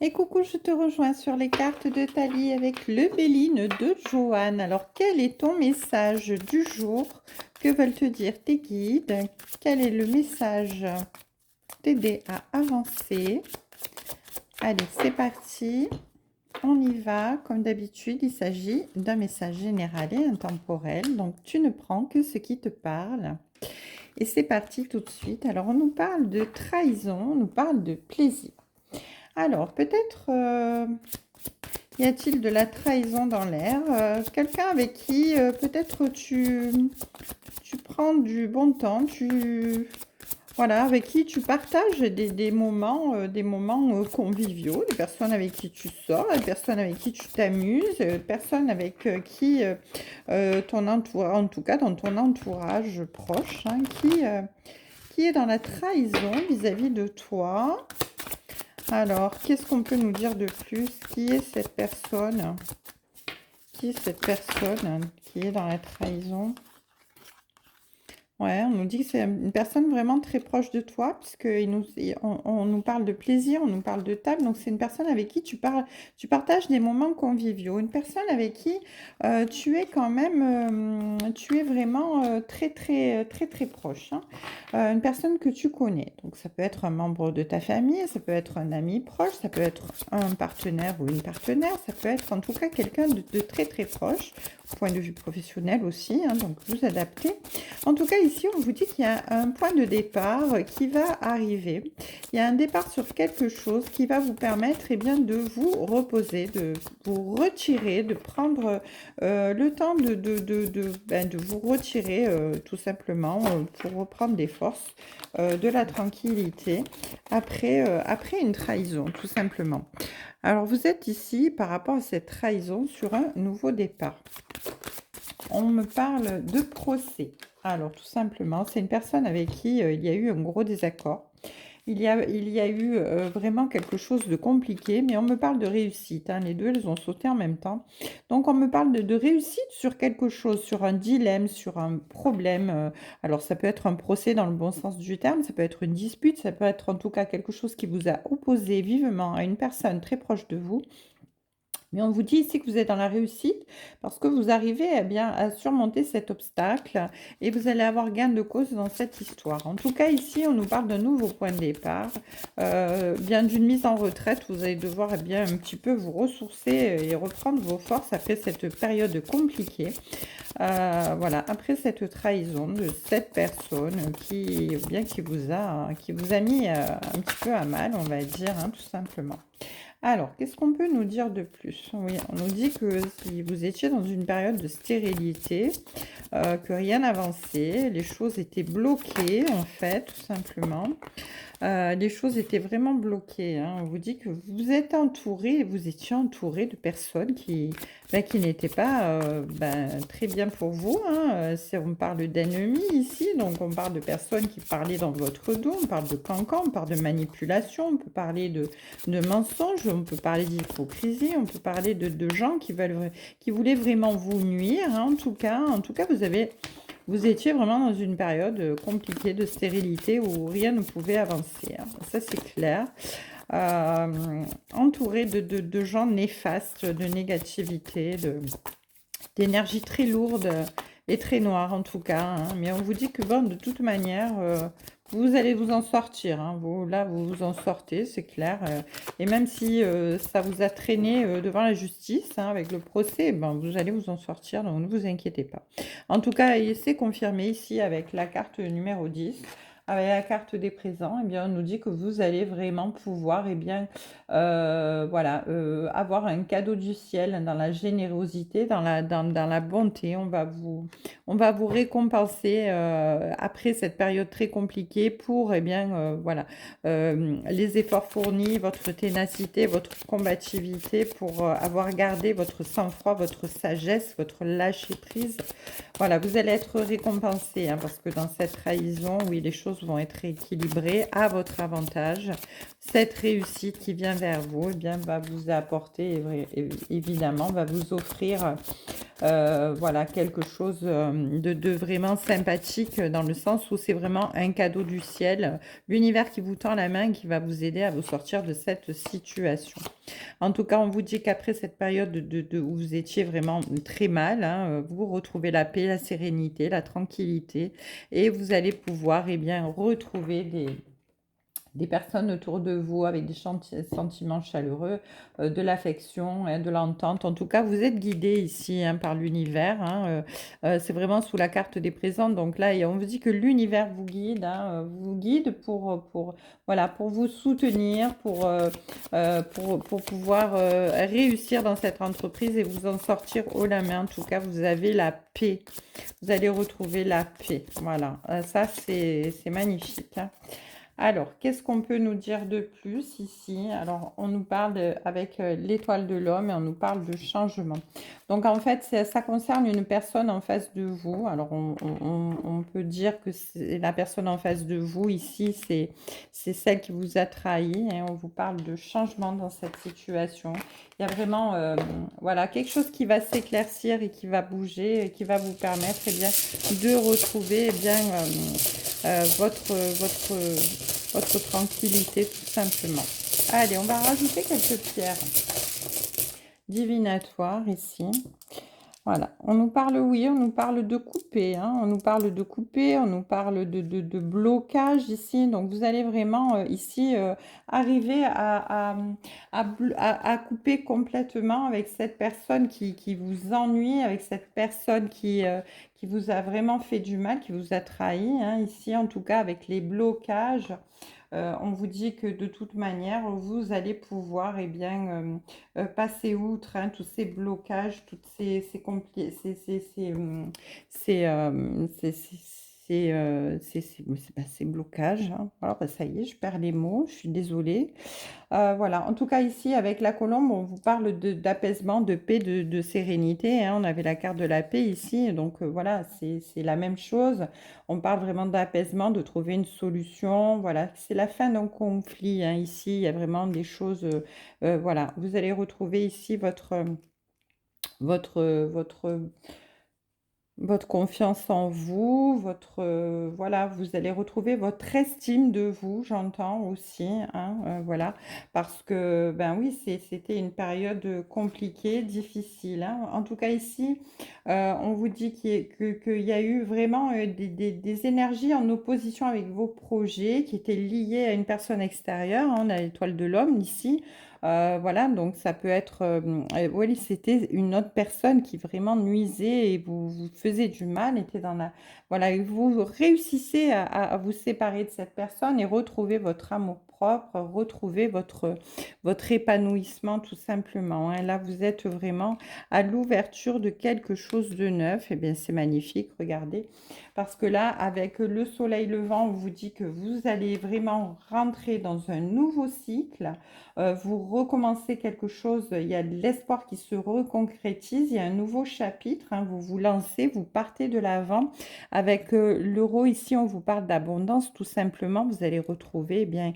Et coucou, je te rejoins sur les cartes de Thalie avec le Béline de Joanne. Alors, quel est ton message du jour? Que veulent te dire tes guides? Quel est le message pour t'aider à avancer? Allez, c'est parti. On y va. Comme d'habitude, il s'agit d'un message général et intemporel. Donc, tu ne prends que ce qui te parle. Et c'est parti tout de suite. Alors, on nous parle de trahison, on nous parle de plaisir. Alors, peut-être y a-t-il de la trahison dans l'air? Quelqu'un avec qui peut-être tu prends du bon temps, voilà, avec qui tu partages des moments, conviviaux, des personnes avec qui tu sors, des personnes avec qui tu t'amuses, personnes avec qui ton entourage, en tout cas dans ton entourage proche, hein, qui est dans la trahison vis-à-vis de toi. Alors, qu'est-ce qu'on peut nous dire de plus? Qui est cette personne? Qui est cette personne qui est dans la trahison? Ouais, on nous dit que c'est une personne vraiment très proche de toi, on nous parle de plaisir, on nous parle de table. Donc, c'est une personne avec qui tu partages des moments conviviaux. Une personne avec qui tu es quand même, tu es vraiment très proche, hein. Une personne que tu connais. Donc, ça peut être un membre de ta famille, ça peut être un ami proche, ça peut être un partenaire ou une partenaire, ça peut être en tout cas quelqu'un de très proche, au point de vue professionnel aussi, hein, donc vous adaptez. En tout cas, ici, on vous dit qu'il y a un point de départ qui va arriver. Il y a un départ sur quelque chose qui va vous permettre de vous reposer, de vous retirer, de prendre le temps de vous retirer tout simplement pour reprendre des forces, de la tranquillité après une trahison, tout simplement. Alors, vous êtes ici, par rapport à cette trahison, sur un nouveau départ. On me parle de procès. Alors, tout simplement, c'est une personne avec qui il y a eu un gros désaccord. Il y a eu vraiment quelque chose de compliqué, mais on me parle de réussite, hein. Les deux, elles ont sauté en même temps. Donc, on me parle de réussite sur quelque chose, sur un dilemme, sur un problème. Alors, ça peut être un procès dans le bon sens du terme, ça peut être une dispute, ça peut être en tout cas quelque chose qui vous a opposé vivement à une personne très proche de vous. Mais on vous dit ici que vous êtes dans la réussite parce que vous arrivez à surmonter cet obstacle et vous allez avoir gain de cause dans cette histoire. En tout cas, ici, on nous parle d'un nouveau point de départ, bien d'une mise en retraite. Vous allez devoir un petit peu vous ressourcer et reprendre vos forces après cette période compliquée. Voilà, après cette trahison de cette personne qui vous a mis un petit peu à mal, on va dire, hein, tout simplement. Alors, qu'est-ce qu'on peut nous dire de plus? Oui, on nous dit que si vous étiez dans une période de stérilité, que rien n'avançait, les choses étaient bloquées, en fait, tout simplement. Les choses étaient vraiment bloquées, hein. On vous dit que vous étiez entouré de personnes qui n'étaient pas très bien pour vous, hein. On parle d'ennemis ici, donc on parle de personnes qui parlaient dans votre dos, on parle de cancan, on parle de manipulation, on peut parler de mensonges, on peut parler d'hypocrisie, on peut parler de gens qui voulaient vraiment vous nuire, hein. En tout cas, vous étiez vraiment dans une période compliquée de stérilité où rien ne pouvait avancer, hein. Ça, c'est clair. Entouré de gens néfastes, de négativité, d'énergie très lourde et très noire en tout cas, hein. Mais on vous dit que bon, de toute manière, vous allez vous en sortir, hein. Vous vous en sortez, c'est clair. Et même si ça vous a traîné devant la justice, hein, avec le procès, ben, vous allez vous en sortir, donc ne vous inquiétez pas. En tout cas, c'est confirmé ici avec la carte numéro 10. Avec la carte des présents, on nous dit que vous allez vraiment pouvoir avoir un cadeau du ciel dans la générosité, dans la bonté. On va vous récompenser après cette période très compliquée pour les efforts fournis, votre ténacité, votre combativité pour avoir gardé votre sang-froid, votre sagesse, votre lâcher-prise. Voilà, vous allez être récompensé, hein, parce que dans cette trahison, oui, les choses vont être équilibrées à votre avantage. cette réussite qui vient vers vous, eh bien, va vous apporter, évidemment, va vous offrir voilà, quelque chose de vraiment sympathique dans le sens où c'est vraiment un cadeau du ciel, l'univers qui vous tend la main, qui va vous aider à vous sortir de cette situation. En tout cas, on vous dit qu'après cette période où vous étiez vraiment très mal, hein, vous retrouvez la paix, la sérénité, la tranquillité et vous allez pouvoir eh bien, retrouver des personnes autour de vous avec des sentiments chaleureux, de l'affection, hein, de l'entente. En tout cas, vous êtes guidé ici hein, par l'univers. Hein, c'est vraiment sous la carte des présents. Donc là, on vous dit que l'univers vous guide, hein, vous guide voilà, pour vous soutenir, pour pouvoir réussir dans cette entreprise et vous en sortir haut la main. En tout cas, vous avez la paix. Vous allez retrouver la paix. Voilà, ça, c'est magnifique. Hein. Alors, qu'est-ce qu'on peut nous dire de plus ici? Alors, on nous parle avec l'étoile de l'homme et on nous parle de changement. Donc, en fait, ça concerne une personne en face de vous. Alors, on peut dire que la personne en face de vous ici, c'est celle qui vous a trahi. Et on vous parle de changement dans cette situation. Il y a vraiment voilà, quelque chose qui va s'éclaircir et qui va bouger et qui va vous permettre eh bien, de retrouver eh bien, votre tranquillité tout simplement. Allez, on va rajouter quelques pierres divinatoires ici. Voilà, on nous parle, oui, on nous parle de couper, hein, on nous parle de couper, on nous parle de blocage ici. Donc, vous allez vraiment ici arriver à couper complètement avec cette personne qui vous ennuie, avec cette personne qui vous a vraiment fait du mal, qui vous a trahi, hein, ici en tout cas avec les blocages. On vous dit que de toute manière, vous allez pouvoir eh bien, passer outre hein, tous ces blocages, toutes ces blocages. Hein. Alors, ça y est, je perds les mots, je suis désolée. Voilà, en tout cas ici avec la colombe, on vous parle d'apaisement, de paix, de sérénité. Hein. On avait la carte de la paix ici, donc voilà, c'est la même chose. On parle vraiment d'apaisement, de trouver une solution. Voilà, c'est la fin d'un conflit. Hein. Ici, il y a vraiment des choses. Voilà, vous allez retrouver ici votre votre confiance en vous, voilà, vous allez retrouver votre estime de vous, j'entends aussi, hein, voilà, parce que, ben oui, c'était une période compliquée, difficile, hein. En tout cas ici, on vous dit qu'il y a eu vraiment des énergies en opposition avec vos projets qui étaient liés à une personne extérieure, hein. On a l'étoile de l'homme ici, voilà, donc ça peut être, oui, c'était une autre personne qui vraiment nuisait et vous faisait du mal, était dans la, voilà, et vous réussissez à vous séparer de cette personne et retrouver votre amour propre, retrouver votre épanouissement tout simplement. Hein. Là, vous êtes vraiment à l'ouverture de quelque chose de neuf. Et bien, c'est magnifique, regardez. Parce que là, avec le soleil levant, on vous dit que vous allez vraiment rentrer dans un nouveau cycle. Vous recommencez quelque chose, il y a de l'espoir qui se reconcrétise, il y a un nouveau chapitre, hein, vous vous lancez, vous partez de l'avant. Avec l'euro ici, on vous parle d'abondance, tout simplement. Vous allez retrouver, eh bien,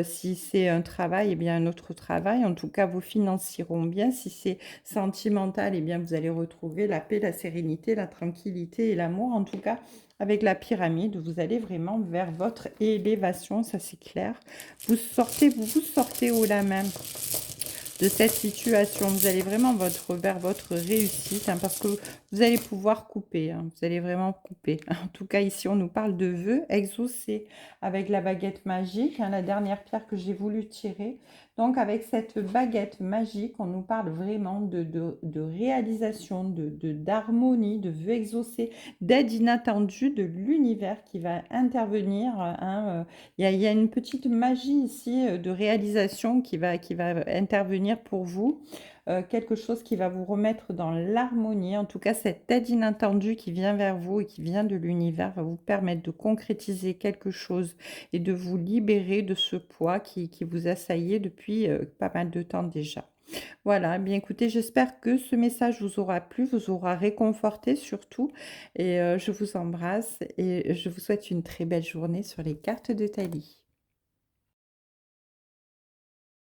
si c'est un travail, eh bien, un autre travail. En tout cas, vos finances iront bien. Si c'est sentimental, eh bien, vous allez retrouver la paix, la sérénité, la tranquillité et l'amour. En tout cas, avec la pyramide, vous allez vraiment vers votre élévation, ça c'est clair. Vous vous sortez haut la main de cette situation. Vous allez vraiment vers votre réussite, hein, parce que vous allez pouvoir couper. Hein, vous allez vraiment couper. En tout cas, ici, on nous parle de vœux exaucés avec la baguette magique, hein, la dernière pierre que j'ai voulu tirer. Donc, avec cette baguette magique, on nous parle vraiment de réalisation, d'harmonie, de vœux exaucés, d'aide inattendue de l'univers qui va intervenir. Hein, il y a une petite magie ici de réalisation qui va intervenir pour vous. Quelque chose qui va vous remettre dans l'harmonie. En tout cas, cette aide inattendue qui vient vers vous et qui vient de l'univers va vous permettre de concrétiser quelque chose et de vous libérer de ce poids qui vous assaillait depuis pas mal de temps déjà. Voilà, eh bien écoutez, j'espère que ce message vous aura plu, vous aura réconforté surtout. Et je vous embrasse et je vous souhaite une très belle journée sur les cartes de Thalie.